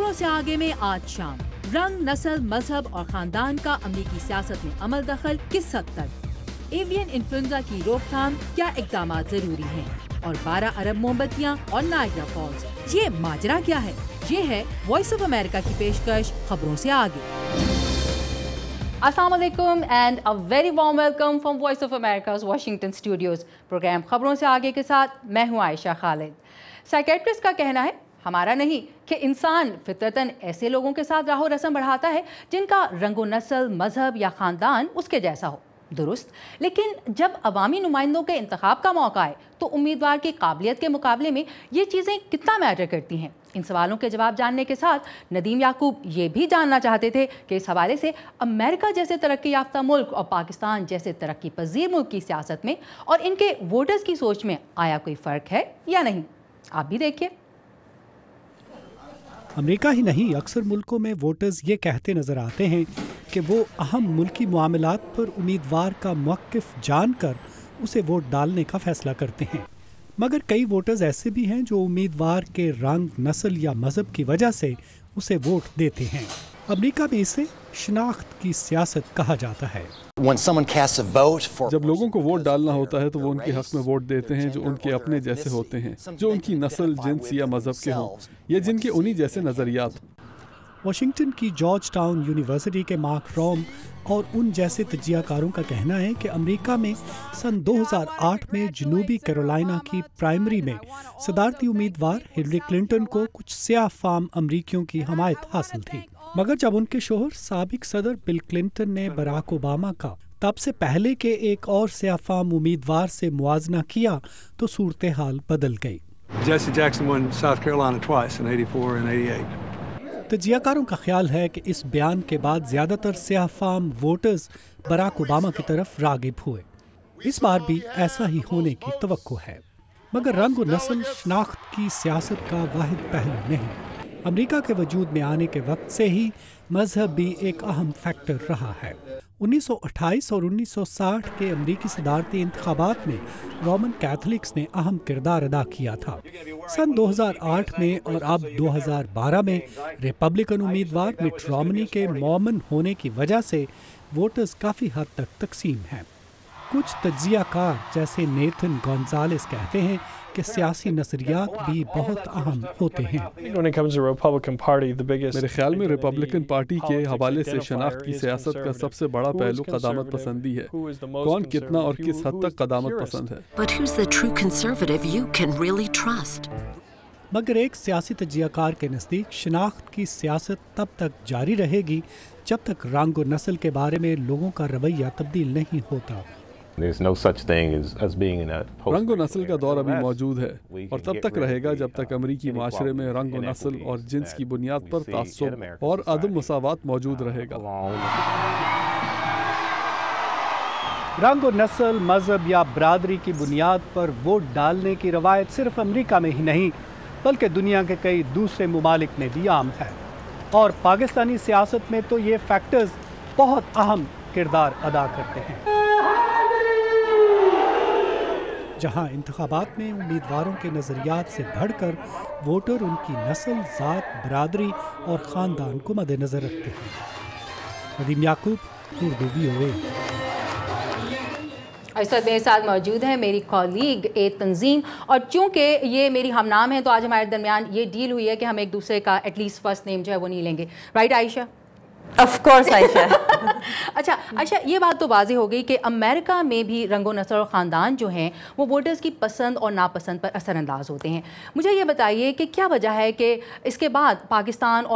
खबरों से आगे में आज शाम रंग, नस्ल, मजहब और खानदान का अमरीकी सियासत में अमल दखल किस हद तक, एवियन इन्फ्लुएंजा की रोकथाम क्या इकदाम जरूरी हैं, और 12 अरब मोमबत्तियाँ और नायग्रा फॉल्स, ये माजरा क्या है? ये है वॉइस ऑफ अमेरिका की पेशकश खबरों से आगे। अस्सलाम वालेकुम and a very warm welcome from voice of America's Washington studios. Programme खबरों से आगे के साथ मैं हूँ आयशा खालिद। साइकेट्रिस्ट का कहना है, हमारा नहीं, कि इंसान फितरतन ऐसे लोगों के साथ राहो रस्म बढ़ाता है जिनका रंगो नस्ल, मजहब या ख़ानदान उसके जैसा हो। दुरुस्त, लेकिन जब अवामी नुमाइंदों के इंतखाब का मौका आए तो उम्मीदवार की काबिलियत के मुकाबले में ये चीज़ें कितना मैटर करती हैं? इन सवालों के जवाब जानने के साथ नदीम याकूब ये भी जानना चाहते थे कि इस हवाले से अमेरिका जैसे तरक्की याफ्ता मुल्क और पाकिस्तान जैसे तरक्की पजीर मुल्क की सियासत में और इनके वोटर्स की सोच में आया कोई फ़र्क है या नहीं। आप भी देखिए। अमेरिका ही नहीं, अक्सर मुल्कों में वोटर्स ये कहते नज़र आते हैं कि वो अहम मुल्की मामलात पर उम्मीदवार का मौक़िफ़ जानकर उसे वोट डालने का फ़ैसला करते हैं। मगर कई वोटर्स ऐसे भी हैं जो उम्मीदवार के रंग, नस्ल या मज़हब की वजह से उसे वोट देते हैं। अमेरिका में इसे शनाख्त की सियासत कहा जाता है। जब लोगों को वोट डालना होता है तो वो उनके हक में वोट देते हैं जो उनके अपने जैसे होते हैं, जो उनकी नस्ल, जिन्स या मजहब के हों या जिनके उन्हीं जैसे नज़रियात। वाशिंगटन की जॉर्ज टाउन यूनिवर्सिटी के मार्क रॉम और उन जैसे तजियाकारों का कहना है कि अमेरिका में सन 2008 में जनूबी कैरोलिना की प्राइमरी में सदारती उम्मीदवार हिलरी क्लिंटन को कुछ स्याह फाम अमरीकियों की हमायत हासिल थी। मगर जब उनके शोहर साबिक सदर बिल क्लिंटन ने बराक ओबामा का तब से पहले के एक और स्याह फाम उम्मीदवार से मुआजना किया तो सूरत हाल बदल गई। Jesse Jackson won South Carolina twice in 84 and 88. तजियाकारों का ख्याल है कि इस बयान के बाद ज़्यादातर स्याह फाम वोटर्स बराक ओबामा की तरफ रागिब हुए। इस बार भी ऐसा ही होने की तवक्को है। मगर रंग और नस्ल शनाख्त की सियासत का वाहिद पहलू नहीं। अमेरिका के वजूद में आने के वक्त से ही मजहब भी एक अहम फैक्टर रहा है। 1928 और 1960 के अमरीकी सदारती इंतखाबात में रोमन कैथोलिक्स ने अहम किरदार अदा किया था। सन 2008 में और अब 2012 में रिपब्लिकन उम्मीदवार मिट रोमनी के मॉमन होने की वजह से वोटर्स काफ़ी हद तक तकसीम हैं। कुछ तजियाकार जैसे नेथन गोंजालेस कहते हैं कि सियासी नजरियात भी बहुत अहम होते हैं। मेरे ख्याल में रिपब्लिकन पार्टी के हवाले से शनाख्त की सियासत का सबसे बड़ा पहलू कदामत पसंदी है। कौन कितना और किस हद तक कदामत पसंद है। मगर एक सियासी तजियाकार के नज़दीक शनाख्त की सियासत तब तक जारी रहेगी जब तक रंग और नस्ल के बारे में लोगों का रवैया तब्दील नहीं होता। रंग और नस्ल का दौर अभी मौजूद है और तब तक रहेगा जब तक अमरीकी माशरे में रंग और नस्ल और जिन्स की बुनियाद पर तासुब और अदम मसावात मौजूद रहेगा। रंग और नस्ल, मजहब या बरादरी की बुनियाद पर वोट डालने की रवायत सिर्फ अमरीका में ही नहीं बल्कि दुनिया के कई दूसरे ममालिक में भी आम है। और पाकिस्तानी सियासत में तो ये फैक्टर्स बहुत अहम किरदार अदा करते हैं। जहां इंतखाबात में उम्मीदवारों के नज़रियात से बढ़कर वोटर उनकी नस्ल, ज़ात, बरादरी और ख़ानदान को मद्देनज़र रखते हैं। नदीम याकूब, उर्दू VOA। इस वक्त मेरे साथ मौजूद है मेरी कॉलीग ए तंजीम, और चूँकि ये मेरी हमनाम है तो आज हमारे दरमियान ये डील हुई है कि हम एक दूसरे का एटलीस्ट फर्स्ट नेम जो है वो नहीं लेंगे। Right Ayesha? Of course Ayesha. अच्छा आयशा, ये बात तो वाज़ेह हो गई कि अमेरिका में भी रंगो नस्ल और ख़ानदान जो हैं वो वोटर्स की पसंद और नापसंद पर असरअंदाज होते हैं। मुझे ये बताइए कि क्या वजह है कि इसके बाद पाकिस्तान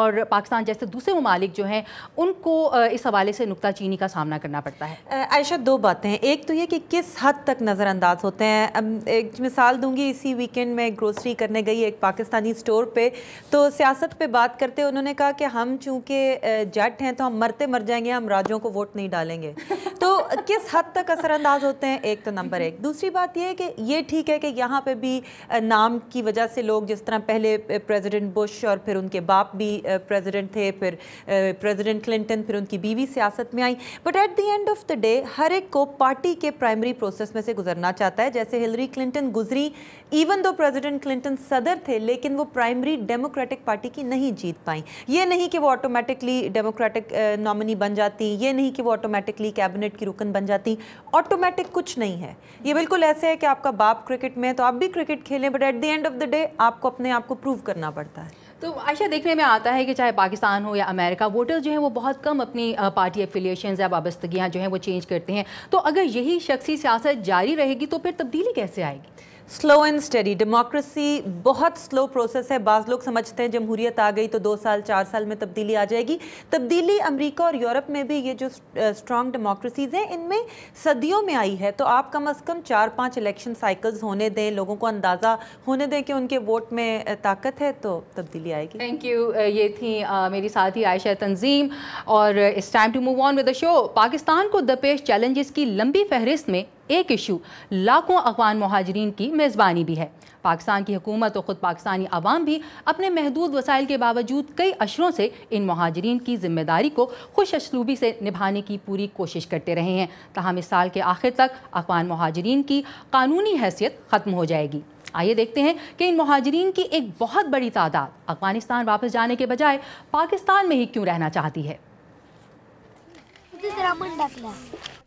जैसे दूसरे ममालिक जो हैं उनको इस हवाले से नुक्ताचीनी का सामना करना पड़ता है? आयशा, दो बातें हैं। एक तो ये कि किस हद तक नज़रअंदाज होते हैं। एक मिसाल दूंगी, इसी वीकेंड में ग्रोसरी करने गई एक पाकिस्तानी स्टोर पे, तो सियासत पे बात करते उन्होंने कहा कि हम चूँकि जट हैं तो हम मरते मर जाएंगे, हम राजों को वोट नहीं डालेंगे। तो किस हद तक असरअंदाज होते हैं, एक तो नंबर एक। दूसरी बात ये है कि ये ठीक है कि यहाँ पे भी नाम की वजह से लोग, जिस तरह पहले प्रेसिडेंट बुश और फिर उनके बाप भी प्रेसिडेंट थे, फिर प्रेसिडेंट क्लिंटन, फिर उनकी बीवी सियासत में आई, but at the end of the day हर एक को पार्टी के प्राइमरी प्रोसेस में से गुजरना चाहता है। जैसे हिलरी क्लिंटन गुजरी, इवन दो प्रेसिडेंट क्लिंटन सदर थे, लेकिन वो प्राइमरी डेमोक्रेटिक पार्टी की नहीं जीत पाई। ये नहीं कि वो ऑटोमेटिकली डेमोक्रेटिक नॉमिनी बन जाती, ये नहीं कि वो ऑटोमेटिकली कैबिनेट की रुकन बन जाती। ऑटोमेटिक कुछ नहीं है, ये बिल्कुल ऐसे है कि आपका बाप क्रिकेट में है तो आप भी क्रिकेट खेलें, but at the end of the day आपको अपने आप को प्रूव करना पड़ता है। तो आयशा, देखने में आता है कि चाहे पाकिस्तान हो या अमेरिका, वोटर्स जो हैं वो बहुत कम अपनी पार्टी एफिलिएशंस या वाबस्तगियाँ जो हैं वो चेंज करते हैं। तो अगर यही शख्सी सियासत जारी रहेगी तो फिर तब्दीली कैसे आएगी? Slow and study. डेमोक्रेसी बहुत स्लो प्रोसेस है। बाज़ लोग समझते हैं जमहूरियत आ गई तो 2 साल 4 साल में तब्दीली आ जाएगी। तब्दीली अमेरिका और यूरोप में भी, ये जो स्ट्रॉन्ग डेमोक्रेसीज़ हैं, इनमें सदियों में आई है। तो आप कम अज़ कम 4-5 इलेक्शन साइकिल्स होने दें, लोगों को अंदाज़ा होने दें कि उनके वोट में ताकत है, तो तब्दीली आएगी। Thank you. ये थी मेरी साथी आयशा तंजीम। और it's time to move on with the show. Pakistan को दरपेश चैलेंजेस की लंबी फहरिस्त में एक इशू लाखों अफगान मुहाजिरीन की मेज़बानी भी है। पाकिस्तान की हुकूमत और ख़ुद पाकिस्तानी अवाम भी अपने महदूद वसाइल के बावजूद कई अशरों से इन मुहाजिरीन की ज़िम्मेदारी को खुश असलूबी से निभाने की पूरी कोशिश करते रहे हैं। ताहम इस साल के आखिर तक अफगान मुहाजिरीन की कानूनी हैसियत ख़त्म हो जाएगी। आइए देखते हैं कि इन मुहाजिरीन की एक बहुत बड़ी तादाद अफगानिस्तान वापस जाने के बजाय पाकिस्तान में ही क्यों रहना चाहती है।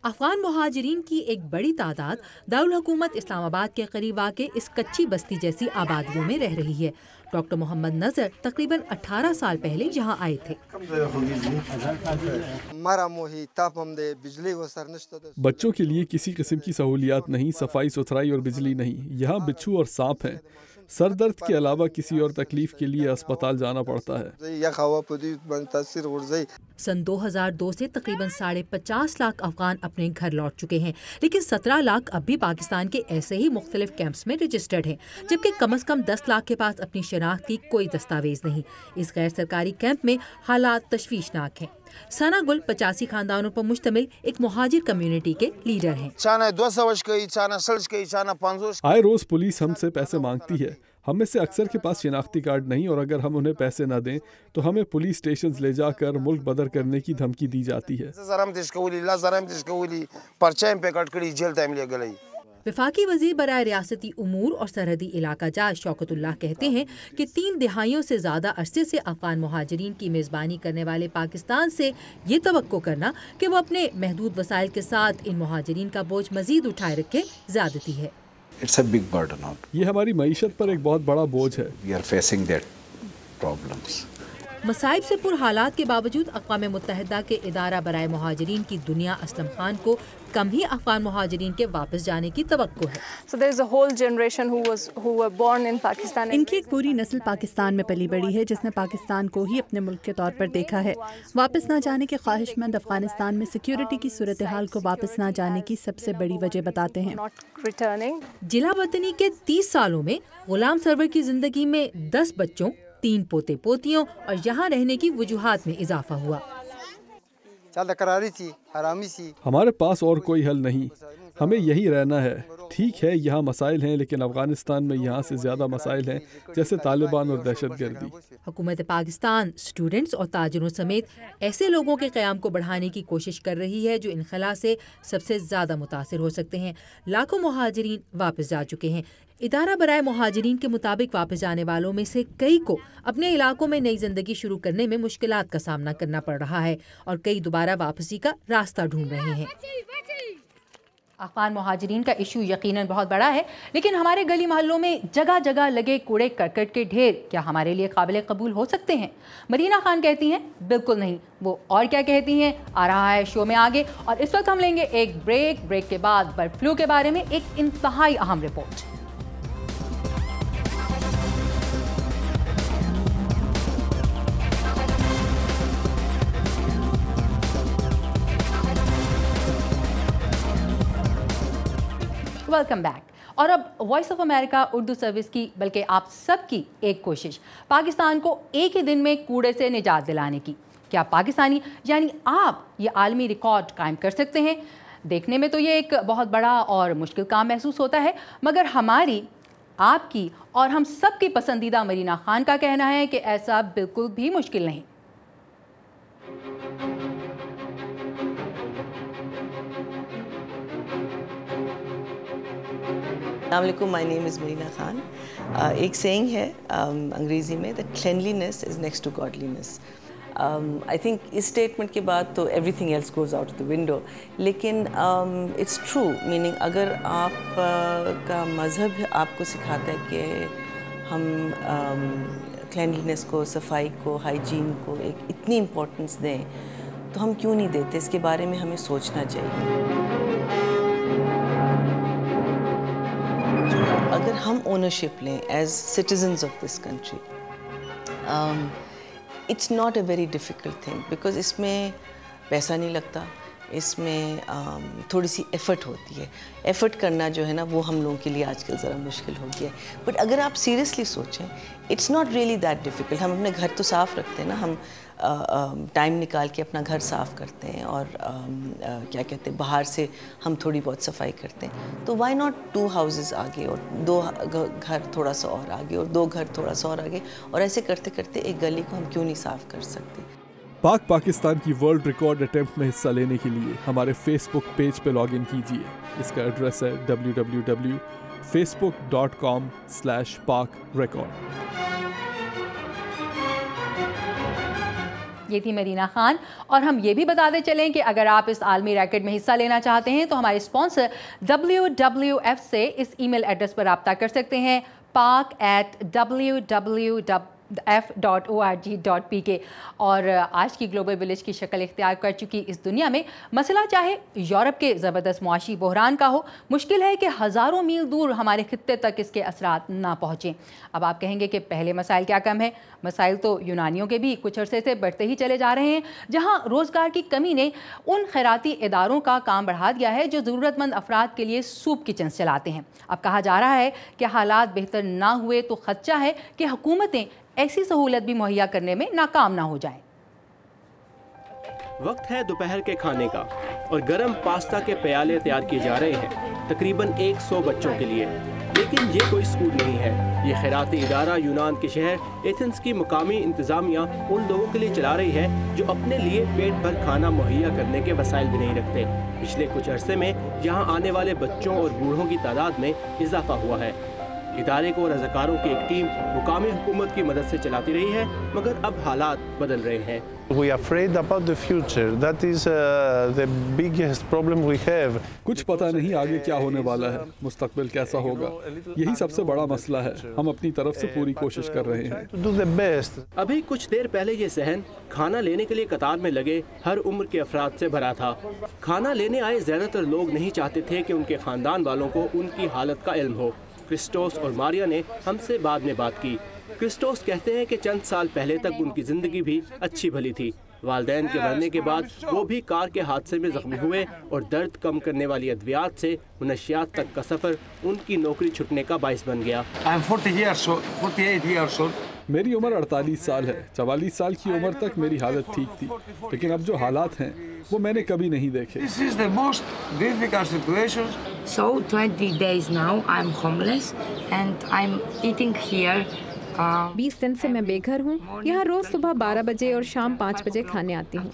अफगान मुहाजिरीन की एक बड़ी तादाद दारुल हुकूमत इस्लामाबाद के करीब वाक़े इस कच्ची बस्ती जैसी आबादियों में रह रही है। डॉक्टर मोहम्मद नज़र तकरीबन 18 साल पहले यहाँ आए थे। बच्चों के लिए किसी किस्म की सहूलियात नहीं, सफाई सुथराई और बिजली नहीं। यहाँ बिच्छू और सांप हैं। सर दर्द के अलावा किसी और तकलीफ के लिए अस्पताल जाना पड़ता है। सन 2002 से तकरीबन 50.5 लाख अफगान अपने घर लौट चुके हैं, लेकिन 17 लाख अब भी पाकिस्तान के ऐसे ही मुख्तलिफ कैंप्स में रजिस्टर्ड हैं, जबकि कम से कम 10 लाख के पास अपनी शनाख्त की कोई दस्तावेज नहीं। इस गैर सरकारी कैंप में हालात तशवीशनाक हैं। सना गुल 85 खानदानों पर मुश्तमिल एक मुहाजिर कम्युनिटी के लीडर हैं। आए रोज पुलिस हमसे पैसे मांगती है। हम में से अक्सर के पास शिनाख्ती कार्ड नहीं, और अगर हम उन्हें पैसे न दें तो हमें पुलिस स्टेशन ले जाकर मुल्क बदर करने की धमकी दी जाती है। वफाकी वज़ीर बराए रियासती उमूर और सरहदी इलाका जात शौकतुल्लाह कहते हैं कि 3 दिहाइयों से ज़्यादा अरसे से अफगान मुहाजिरीन की मेज़बानी करने वाले पाकिस्तान से ये तवक्को करना कि वो अपने महदूद वसाइल के साथ इन मुहाजिरीन का बोझ मज़ीद उठाए रखे ज़्यादती है। ये हमारी मईशत पर एक बहुत बड़ा बोझ है। मसाइब से पुर हालात के बावजूद अक़वाम मुत्तहिदा के इदारा बराए मुहाजिरीन की दुनिया असलम खान को कम ही अफगान मुहाजिरीन के वापस जाने की तवक्को है। इनकी एक पूरी नस्ल पाकिस्तान में पली बड़ी है, जिसने पाकिस्तान को ही अपने मुल्क के तौर पर देखा है। वापस ना जाने के ख्वाहिशमंद अफगानिस्तान में सिक्योरिटी की सूरत हाल को वापस ना जाने की सबसे बड़ी वजह बताते हैं। जिला वतनी के 30 सालों में गुलाम सरवर की जिंदगी में 10 बच्चों, 3 पोते पोतियों और यहाँ रहने की वजूहात में इजाफा हुआ। हमारे पास और कोई हल नहीं, हमें यही रहना है। ठीक है, यहाँ मसाइल हैं, लेकिन अफगानिस्तान में यहाँ से ज़्यादा मसाइल हैं, जैसे तालिबान और दहशतगर्दी। हुकूमत पाकिस्तान स्टूडेंट्स और ताजिरों समेत ऐसे लोगों के क़याम को बढ़ाने की कोशिश कर रही है जो इनखला से सबसे ज़्यादा मुतासिर हो सकते हैं। लाखों मुहाजिरीन वापस जा चुके हैं। इदारा बराए मुहाजिरीन के मुताबिक वापस जाने वालों में से कई को अपने इलाकों में नई जिंदगी शुरू करने में मुश्किलात का सामना करना पड़ रहा है और कई दोबारा वापसी का रास्ता ढूंढ रहे हैं। अफगान मुहाजिरीन का इशू यकीनन बहुत बड़ा है, लेकिन हमारे गली मोहल्लों में जगह जगह लगे कूड़े करकट के ढेर क्या हमारे लिए काबिल कबूल हो सकते हैं? मरीना खान कहती हैं बिल्कुल नहीं। वो और क्या कहती हैं आ रहा है शो में आगे। और इस वक्त हम लेंगे एक ब्रेक के बाद बर्ड फ्लू के बारे में एक इंतहाई अहम रिपोर्ट। Welcome back. और अब voice of America Urdu service की, बल्कि आप सबकी एक कोशिश, पाकिस्तान को एक ही दिन में कूड़े से निजात दिलाने की। کیا پاکستانی یعنی آپ یہ عالمی ریکارڈ قائم کر سکتے ہیں؟ دیکھنے میں تو یہ ایک بہت بڑا اور مشکل کام محسوس ہوتا ہے، مگر ہماری، آپ کی اور ہم سب کی پسندیدہ مرینا خان کا کہنا ہے کہ ایسا بالکل بھی مشکل نہیں۔ السلام علیکم، مائی نیم از مرینا خان۔ ایک سینگ ہے انگریزی میں، the cleanliness is next to godliness. I think اس اسٹیٹمنٹ کے بعد تو everything else goes out of the window, لیکن اٹس ٹرو، میننگ اگر آپ کا مذہب آپ کو سکھاتا ہے کہ ہم کلینلینس کو، صفائی کو، ہائیجین کو ایک اتنی امپورٹنس دیں، تو ہم کیوں نہیں دیتے؟ اس کے بارے میں ہمیں سوچنا چاہیے۔ اگر ہم اونرشپ لیں as citizens of this country, it's not a very difficult thing, because اس میں پیسہ نہیں لگتا، اس میں تھوڑی سی ایفرٹ ہوتی ہے۔ ایفرٹ کرنا جو ہے نا وہ ہم لوگوں کے لیے آج کل ذرا مشکل ہو گیا ہے، بٹ اگر آپ سیریسلی سوچیں it's not really that difficult. ہم اپنے گھر تو صاف رکھتے ہیں نا، ہم ٹائم نکال کے اپنا گھر صاف کرتے ہیں، اور کیا کہتے ہیں، باہر سے ہم تھوڑی بہت صفائی کرتے ہیں، تو وائی ناٹ 2 ہاؤسز آگے، اور 2 گھر تھوڑا سا اور آگے، اور 2 گھر تھوڑا سا اور آگے، اور ایسے کرتے کرتے ایک گلی کو ہم کیوں نہیں صاف کر سکتے؟ پاکستان کی ورلڈ ریکارڈ اٹیمپٹ میں حصہ لینے کے لیے ہمارے فیس بک پیج پہ لاگ ان کیجیے۔ اس کا ایڈریس ہے www.facebook.com/pakrecord۔ یہ تھی مرینا خان، اور ہم یہ بھی بتاتے چلیں کہ اگر آپ اس عالمی ریکارڈ میں حصہ لینا چاہتے ہیں تو ہمارے اسپانسر WWF سے اس ای میل ایڈریس پر رابطہ کر سکتے ہیں، pak@wwf.org.pk۔ اور آج کی گلوبل ولیج کی شکل اختیار کر چکی اس دنیا میں مسئلہ چاہے یورپ کے زبردست معاشی بحران کا ہو، مشکل ہے کہ ہزاروں میل دور ہمارے خطے تک اس کے اثرات نہ پہنچیں۔ اب آپ کہیں گے کہ پہلے مسائل کیا کم ہے؟ مسائل تو یونانیوں کے بھی کچھ عرصے سے بڑھتے ہی چلے جا رہے ہیں، جہاں روزگار کی کمی نے ان خیراتی اداروں کا کام بڑھا دیا ہے جو ضرورت مند افراد کے لیے سوپ کچنز چلاتے ہیں۔ اب کہا جا رہا ہے کہ حالات بہتر نہ ہوئے تو خدشہ ہے کہ حکومتیں ایسی سہولت بھی مہیا کرنے میں ناکام نہ ہو جائیں۔ وقت ہے دوپہر کے کھانے کا، اور گرم پاستا کے پیالے تیار کیے جا رہے ہیں تقریباً 100 بچوں کے لیے۔ لیکن یہ کوئی اسکول نہیں ہے، یہ خیراتی ادارہ یونان کے شہر ایتھنز کی مقامی انتظامیہ ان لوگوں کے لیے چلا رہی ہے جو اپنے لیے پیٹ بھر کھانا مہیا کرنے کے وسائل بھی نہیں رکھتے۔ پچھلے کچھ عرصے میں یہاں آنے والے بچوں اور بوڑھوں کی تعداد میں اضافہ ہوا ہے۔ ادارے کو رضاکاروں کی ایک ٹیم مقامی حکومت کی مدد سے چلاتی رہی ہے، مگر اب حالات بدل رہے ہیں۔ We are afraid about the future. That is the biggest problem we have. کچھ پتہ نہیں آگے کیا ہونے والا ہے، مستقبل کیسا ہوگا، یہی سب سے بڑا مسئلہ ہے۔ ہم اپنی طرف سے پوری کوشش کر رہے ہیں۔ Do the best. ابھی کچھ دیر پہلے یہ صحن کھانا لینے کے لیے قطار میں لگے ہر عمر کے افراد سے بھرا تھا۔ کھانا لینے آئے زیادہ تر لوگ نہیں چاہتے تھے کہ ان کے خاندان والوں کو ان کی حالت کا علم ہو۔ کرسٹوس اور ماریا نے ہم سے بعد میں بات کی۔ کرسٹوس کہتے ہیں کہ چند سال پہلے تک ان کی زندگی بھی اچھی بھلی تھی۔ والدین کے مرنے کے بعد وہ بھی کار کے حادثے میں زخمی ہوئے، اور درد کم کرنے والی ادویات سے منشیات تک کا سفر ان کی نوکری چھٹنے کا باعث بن گیا۔ I'm 48 years old. میری عمر 48 سال ہے۔ 44 سال کی عمر تک میری حالت ٹھیک تھی، لیکن اب جو حالات ہیں وہ میں نے کبھی نہیں دیکھے۔ This is the most difficult situation. So 20 days now I'm homeless and I'm eating here. 20 دن سے میں بے گھر ہوں، یہاں روز صبح 12 بجے اور شام 5 بجے کھانے آتی ہوں۔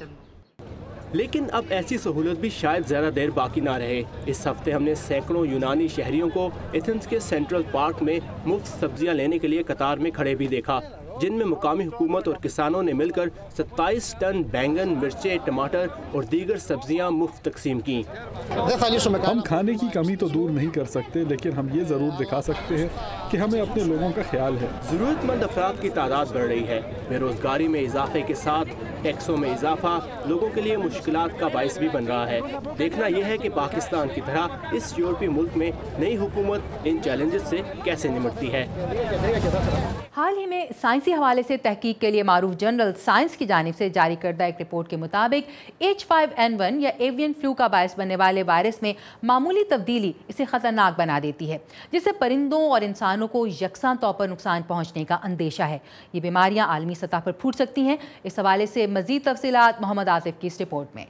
لیکن اب ایسی سہولت بھی شاید زیادہ دیر باقی نہ رہے۔ اس ہفتے ہم نے سینکڑوں یونانی شہریوں کو ایتھنز کے سینٹرل پارک میں مفت سبزیاں لینے کے لیے قطار میں کھڑے بھی دیکھا، جن میں مقامی حکومت اور کسانوں نے مل کر 27 ٹن بینگن، مرچیں، ٹماٹر اور دیگر سبزیاں مفت تقسیم کی۔ ہم کھانے کی کمی تو دور نہیں کر سکتے، لیکن ہم یہ ضرور دکھا سکتے ہیں کہ ہمیں اپنے لوگوں کا خیال ہے۔ ضرورت مند افراد کی تعداد بڑھ رہی ہے۔ بے روزگاری میں اضافے کے ساتھ ٹیکسوں میں اضافہ لوگوں کے لیے مشکلات کا باعث بھی بن رہا ہے۔ دیکھنا یہ ہے کہ پاکستان کی طرح اس یورپی ملک میں نئی حکومت ان چیلنجز سے کیسے نمٹتی ہے۔ حال ہی میں سائنسی حوالے سے تحقیق کے لیے معروف جرنل سائنس کی جانب سے جاری کردہ ایک رپورٹ کے مطابق H5N1 یا ایوین فلو کا باعث بننے والے وائرس میں معمولی تبدیلی اسے خطرناک بنا دیتی ہے، جس سے پرندوں اور انسانوں انسانوں کو یکساں طور پر نقصان پہنچنے کا اندیشہ ہے. یہ بیماریاں عالمی سطح پر پھوٹ سکتی ہیں. اس حوالے سے مزید تفصیلات محمد عاطف کی اس رپورٹ میں.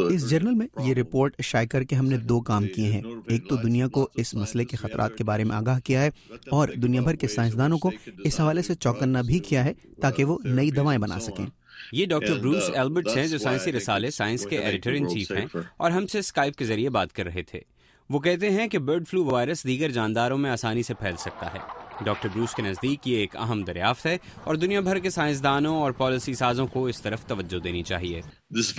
اس جرنل میں یہ رپورٹ شائع کر کے ہم نے 2 کام کیے ہیں. ایک تو دنیا کو اس مسئلے کے خطرات کے بارے میں آگاہ کیا ہے اور دنیا بھر کے سائنسدانوں کو اس حوالے سے چوکنا بھی کیا ہے تاکہ وہ نئی دوائیں بنا سکیں. یہ ڈاکٹر بروس ایلبرٹس ہیں جو سائنسی رسالے سائنس کے ایڈیٹر ان چیف ہیں اور ہم سے اسکائپ کے ذریعے بات کر رہے تھے. وہ کہتے ہیں کہ برڈ فلو وائرس دیگر جانداروں میں آسانی سے پھیل سکتا ہے. ڈاکٹر بروس کے نزدیک یہ ایک اہم دریافت ہے اور دنیا بھر کے سائنسدانوں اور پالیسی سازوں کو اس طرف توجہ دینی چاہیے. اس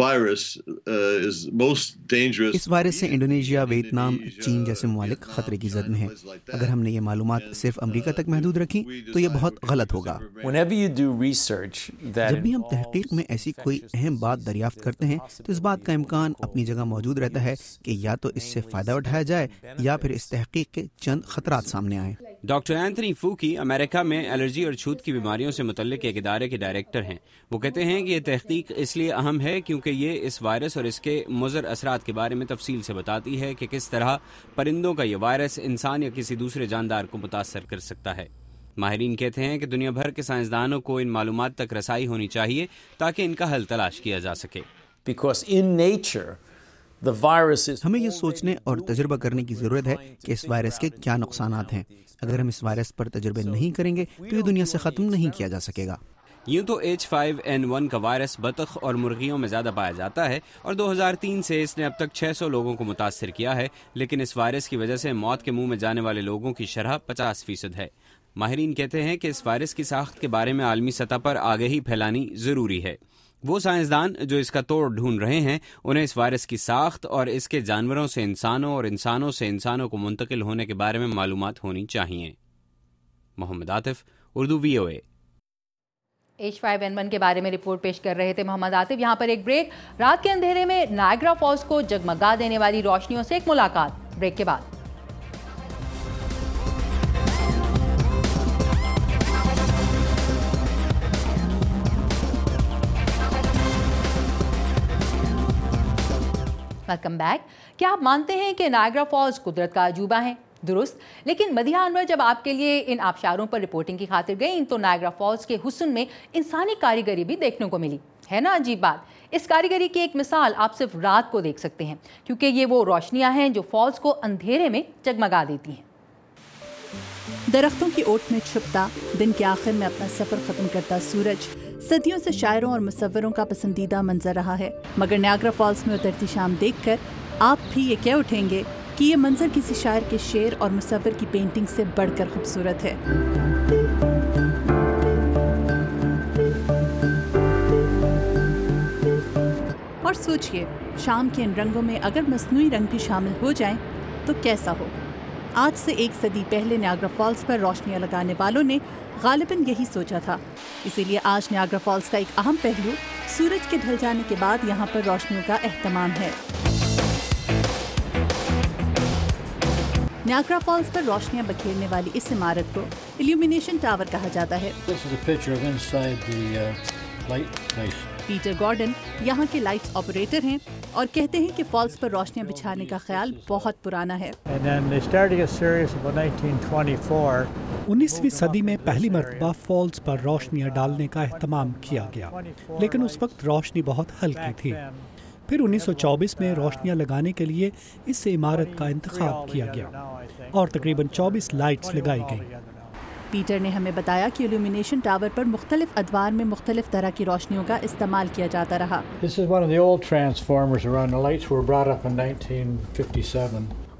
وائرس سے انڈونیشیا، ویتنام، چین جیسے ممالک خطرے کی زد میں ہیں. اگر ہم نے یہ معلومات صرف امریکہ تک محدود رکھی تو یہ بہت غلط ہوگا. جب بھی ہم تحقیق میں ایسی کوئی اہم بات دریافت کرتے ہیں تو اس بات کا امکان اپنی جگہ موجود رہتا ہے کہ یا تو اس سے فائدہ اٹھایا جائے یا پھر اس تحقیق کے چند خطرات سامنے آئیں. ڈاکٹر اینتھنی فوکی امریکہ میں الرجی اور چھوت کی بیماریوں سے متعلق ایک ادارے کے ڈائریکٹر ہیں. وہ کہتے ہیں کہ یہ تحقیق اس لیے اہم ہے کیونکہ یہ اس وائرس اور اس کے مضر اثرات کے بارے میں تفصیل سے بتاتی ہے کہ کس طرح پرندوں کا یہ وائرس انسان یا کسی دوسرے جاندار کو متاثر کر سکتا ہے. ماہرین کہتے ہیں کہ دنیا بھر کے سائنسدانوں کو ان معلومات تک رسائی ہونی چاہیے تاکہ ان کا حل تلاش کیا جا سکے. ہمیں یہ سوچنے اور تجربہ کرنے کی ضرورت ہے کہ اس وائرس کے کیا نقصانات ہیں. اگر ہم اس وائرس پر تجربے نہیں کریں گے تو یہ دنیا سے ختم نہیں کیا جا سکے گا. یوں تو H5N1 کا وائرس بطخ اور مرغیوں میں زیادہ پایا جاتا ہے اور 2003 سے اس نے اب تک 600 لوگوں کو متاثر کیا ہے، لیکن اس وائرس کی وجہ سے موت کے منہ میں جانے والے لوگوں کی شرح 50% ہے. ماہرین کہتے ہیں کہ اس وائرس کی ساخت کے بارے میں عالمی سطح پر آگہی پھیلانی ضروری ہے. وہ سائنسدان جو اس کا توڑ ڈھونڈ رہے ہیں انہیں اس وائرس کی ساخت اور اس کے جانوروں سے انسانوں اور انسانوں سے انسانوں کو منتقل ہونے کے بارے میں معلومات ہونی چاہیے. محمد عاطف، اردو VOA. H5N1 کے بارے میں رپورٹ پیش کر رہے تھے محمد عاطف. یہاں پر ایک بریک. رات کے اندھیرے میں نائگرا فالز کو جگمگا دینے والی روشنیوں سے ایک ملاقات. بریک کے بعد ویلکم بیک. کیا آپ مانتے ہیں کہ نائگرا فالز قدرت کا عجوبہ ہیں؟ درست. لیکن مدیحہ انور جب آپ کے لیے ان آبشاروں پر رپورٹنگ کی خاطر گئیں تو نائگرا فالز کے حسن میں انسانی کاریگری بھی دیکھنے کو ملی. ہے نا عجیب بات؟ اس کاریگری کی ایک مثال آپ صرف رات کو دیکھ سکتے ہیں کیونکہ یہ وہ روشنیاں ہیں جو فالز کو اندھیرے میں جگمگا دیتی ہیں. درختوں کی اوٹ میں چھپتا، دن کے آخر میں اپنا سفر ختم کرتا سورج صدیوں سے شاعروں اور مصوروں کا پسندیدہ منظر رہا ہے. مگر نائگرا فالز میں اترتی شام دیکھ کر آپ بھی یہ کہہ اٹھیں گے کہ یہ منظر کسی شاعر کے شعر اور مصور کی پینٹنگ سے بڑھ کر خوبصورت ہے. اور سوچئے شام کے ان رنگوں میں اگر مصنوعی رنگ بھی شامل ہو جائیں تو کیسا ہو. آج سے 1 صدی پہلے نائگرا فالز پر روشنیاں لگانے والوں نے غالباً یہی سوچا تھا. اسی لیے آج نائگرا فالز کا ایک اہم پہلو سورج کے ڈھل جانے کے بعد یہاں پر روشنیوں کا اہتمام ہے. نائگرا فالز پر روشنیاں بکھیرنے والی اس عمارت کو ایلومینیشن ٹاور کہا جاتا ہے. پیٹر گارڈن یہاں کے لائٹس آپریٹر ہیں اور کہتے ہیں کہ فالز پر روشنیاں بچھانے کا خیال بہت پرانا ہے. 19ویں صدی میں پہلی مرتبہ فالز پر روشنیاں ڈالنے کا اہتمام کیا گیا، لیکن اس وقت روشنی بہت ہلکی تھی. پھر 1924 میں روشنیاں لگانے کے لیے اس عمارت کا انتخاب کیا گیا اور تقریباً 24 لائٹس لگائی گئیں. پیٹر نے ہمیں بتایا کہ ایلومینیشن ٹاور پر مختلف ادوار میں مختلف طرح کی روشنیوں کا استعمال کیا جاتا رہا.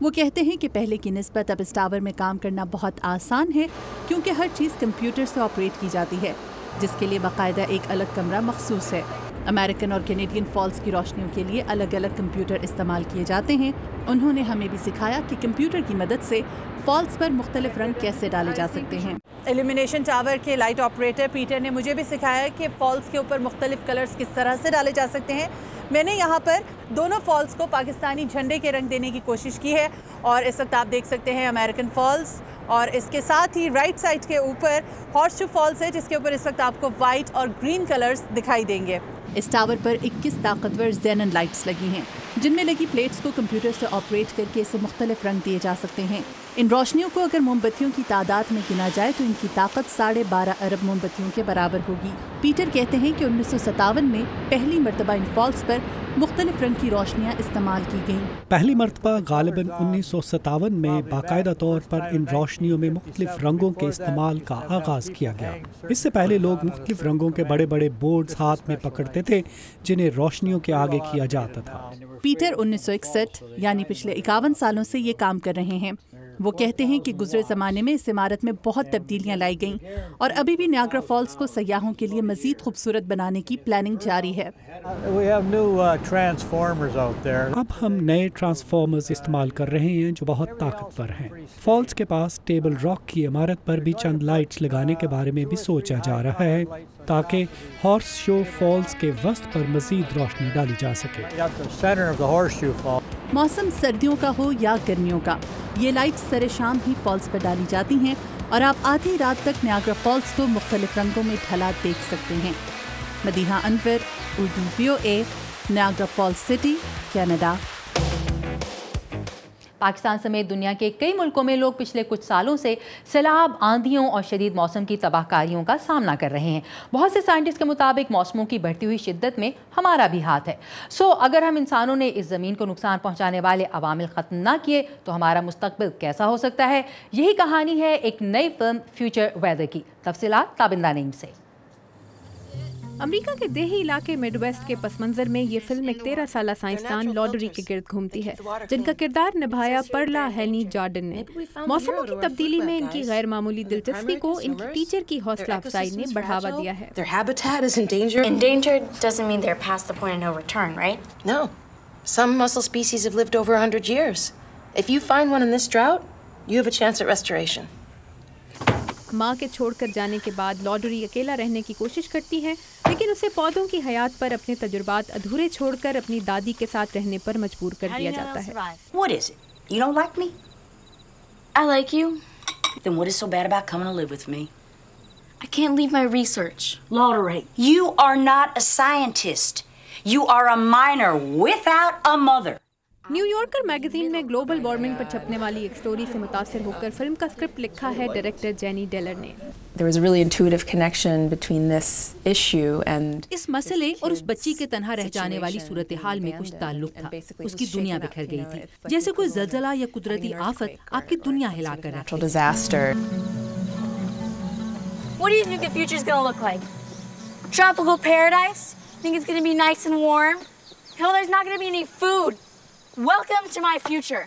وہ کہتے ہیں کہ پہلے کی نسبت اب اس ٹاور میں کام کرنا بہت آسان ہے کیونکہ ہر چیز کمپیوٹر سے آپریٹ کی جاتی ہے، جس کے لیے باقاعدہ ایک الگ کمرہ مخصوص ہے. امریکن اور کینیڈین فالز کی روشنیوں کے لیے الگ الگ کمپیوٹر استعمال کیے جاتے ہیں. انہوں نے ہمیں بھی سکھایا کہ کمپیوٹر کی مدد سے فالز پر مختلف رنگ کیسے ڈالے جا سکتے ہیں. ایلومینیشن ٹاور کے لائٹ آپریٹر پیٹر نے مجھے بھی سکھایا کہ فالز کے اوپر مختلف کلرز کس طرح سے ڈالے جا سکتے ہیں. میں نے یہاں پر دونوں فالز کو پاکستانی جھنڈے کے رنگ دینے کی کوشش کی ہے اور اس وقت آپ دیکھ سکتے ہیں امریکن فالز اور اس کے ساتھ ہی رائٹ سائڈ کے اوپر ہارس شو فالز ہے جس کے اوپر اس وقت آپ کو وائٹ اور گرین کلرز دکھائی دیں گے. اس ٹاور پر 21 طاقتور زینن لائٹس لگی ہیں जिनमें लगी प्लेट्स को कंप्यूटर से ऑपरेट करके इसे मुख्तलिफ रंग दिए जा सकते हैं। इन रोशनियों को अगर मोमबत्तियों की तादाद में गिना जाए तो इनकी ताकत 12.5 अरब मोमबत्तियों के बराबर होगी। पीटर कहते हैं कि 1957 में पहली मरतबा इन फॉल्स पर मुख्तलिफ रंग की रोशनियाँ इस्तेमाल की गईं। पहली मरतबा गालिबन 1957 में बाकायदा तौर पर इन रोशनियों में मुख्तलिफ रंगों के इस्तेमाल का आगाज किया गया। इससे पहले लोग मुख्तलिफ रंगों के बड़े बड़े बोर्ड्स हाथ में पकड़ते थे जिन्हें रोशनियों के आगे किया जाता था। पीटर 1961 यानी पिछले 51 सालों से ये काम कर रहे हैं। वो कहते हैं कि गुजरे ज़माने में इस इमारत में बहुत तब्दीलियां लाई गईं और अभी भी नियाग्रा फॉल्स को सयाहों के लिए मज़ीद खूबसूरत बनाने की प्लानिंग जारी है। अब हम नए ट्रांसफार्मर्स इस्तेमाल कर रहे हैं जो बहुत ताकतवर हैं। फॉल्स के पास टेबल रॉक की इमारत पर भी चंद लाइट्स लगाने के बारे में भी सोचा जा रहा है ताकि हॉर्स शो फॉल्स के वस्त पर मज़ीद रोशनी डाली जा सके। मौसम सर्दियों का हो या गर्मियों का, ये लाइट्स सरे शाम ही फॉल्स पर डाली जाती हैं और आप आधी रात तक नियाग्रा फॉल्स को मुख्तलिफ रंगों में ढला देख सकते हैं। Madiha Anwar, Urdu VOA, Niagara Falls city, Canada. Pakistan समेत दुनिया के कई मुल्कों में लोग पिछले कुछ सालों से सैलाब, आंधियों और शदीद मौसम की तबाहकारियों का सामना कर रहे हैं। बहुत से साइंटिस्ट के मुताबिक मौसमों की बढ़ती हुई शिद्दत में हमारा भी हाथ है। अगर हम इंसानों ने इस ज़मीन को नुकसान पहुंचाने वाले अवामिल ख़त्म ना किए तो हमारा मुस्तकबिल कैसा हो सकता है? यही कहानी है एक नई फिल्म फ्यूचर वेदर की। तफसीलात ताबिंदा नईम से। अमेरिका के देही इलाके मिडवेस्ट के पस मंजर में ये फिल्म एक 13 साला साइंसदान लॉडरी के गिर्द घूमती है, जिनका किरदार निभाया परला हेनी जॉर्डन ने। मौसमों की तब्दीली में इनकी गैर मामूली दिलचस्पी को इनकी टीचर की हौसला अफजाई ने बढ़ावा दिया है। Endangered doesn't mean they're past the point of no return, right? No. Some mussel species have lived over 100 years. If you find one in this drought, you have a chance at restoration. माँ के छोड़कर जाने के बाद लॉडरी अकेला रहने की कोशिश करती है, लेकिन उसे पौधों की हयात पर अपने तजुर्बात अधूरे छोड़कर अपनी दादी के साथ रहने पर मजबूर कर दिया जाता है। What is it? You don't like me? I like you. Then what is so bad about coming to live with me? I can't leave my research. Lottery, you are not a scientist. You are a miner without a mother. New Yorker magazine में global warming पर छपने वाली एक story से मुतासिर होकर film का script लिखा है डायरेक्टर जेनी डेलर ने। There was a really intuitive connection between this issue and इस मसले और उस बच्ची के तन्हा रह जाने वाली सूरत हाल में कुछ ताल्लुक था। उसकी दुनिया बिखर गई थी, जैसे कोई ज़लज़ला या कुदरती आफत आपकी दुनिया हिला कर रखी। disaster. What do you think the future is going to look like? Tropical paradise? Think it's going to be nice and warm? Hell, there's not going to be any food. Welcome to my future.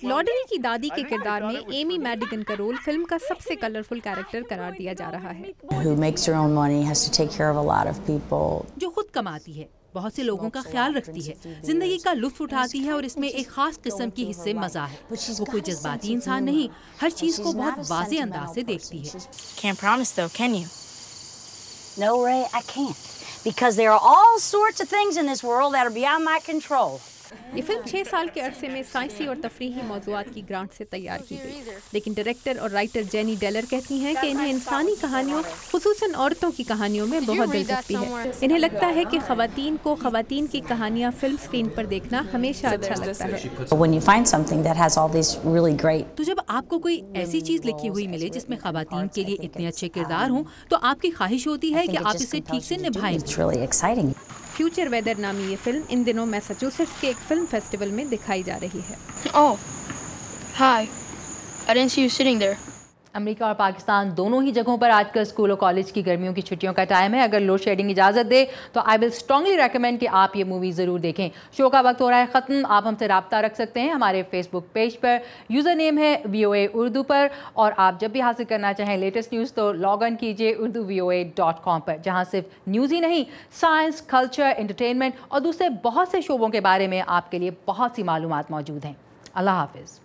लॉडरी की दादी के किरदार में Amy मैडिगन का role film का सबसे colourful character करार दिया जा रहा है। Who makes her own money, has to take care of a lot of people. जो खुद कमाती है, बहुत से लोगों का ख्याल रखती है, जिंदगी का लुत्फ उठाती है और इसमें एक खास किस्म की हिस्से मजा है। वो कोई जज्बाती इंसान नहीं, हर चीज को बहुत वाज़े अंदाज से देखती है। Can't promise though, can you? No, Ray, I can't. Because there are all sorts of things in this world that are beyond my control. ये फिल्म 6 साल के अरसे में साइंसी और तफरीही मौज़ूआत की ग्रांट से तैयार की गई, लेकिन डायरेक्टर और राइटर जेनी डेलर कहती हैं कि इन्हें इंसानी कहानियों, खुसूसन औरतों की कहानियों में बहुत दिलचस्पी है। इन्हें लगता है कि ख़वातीन को ख़वातीन की कहानियाँ फिल्म स्क्रीन पर देखना हमेशा अच्छा लगता है। When you find something that has all these really great, तो जब आपको कोई ऐसी चीज लिखी हुई मिले जिसमें ख़वातीन के लिए इतने अच्छे किरदार हों, तो आपकी ख्वाहिश होती है कि आप इसे ठीक से निभाएं। it's really exciting. Future weather नामी ये फिल्म इन दिनों मैसाचुसेट्स के एक फिल्म फेस्टिवल में दिखाई जा रही है। Oh, hi. I didn't see you sitting there. America और पाकिस्तान दोनों ही जगहों पर आजकल स्कूल और कॉलेज की गर्मियों की छुट्टियों का टाइम है। अगर लोड शेडिंग इजाज़त दे तो आई विल स्ट्रांगली रेकमेंड कि आप ये मूवी ज़रूर देखें। शो का वक्त हो रहा है ख़त्म। आप हमसे रब्ता रख सकते हैं हमारे फेसबुक पेज पर, यूज़र नेम है VOA उर्दू पर, और आप जब भी हासिल करना चाहें लेटेस्ट न्यूज़ तो लॉग ऑन कीजिए urduvoa.com पर, जहाँ सिर्फ न्यूज़ ही नहीं, साइंस, कल्चर, एंटरटेनमेंट और दूसरे बहुत से शोबों के बारे में आपके लिए बहुत सी मालूमात मौजूद हैं। अल्लाह हाफिज़।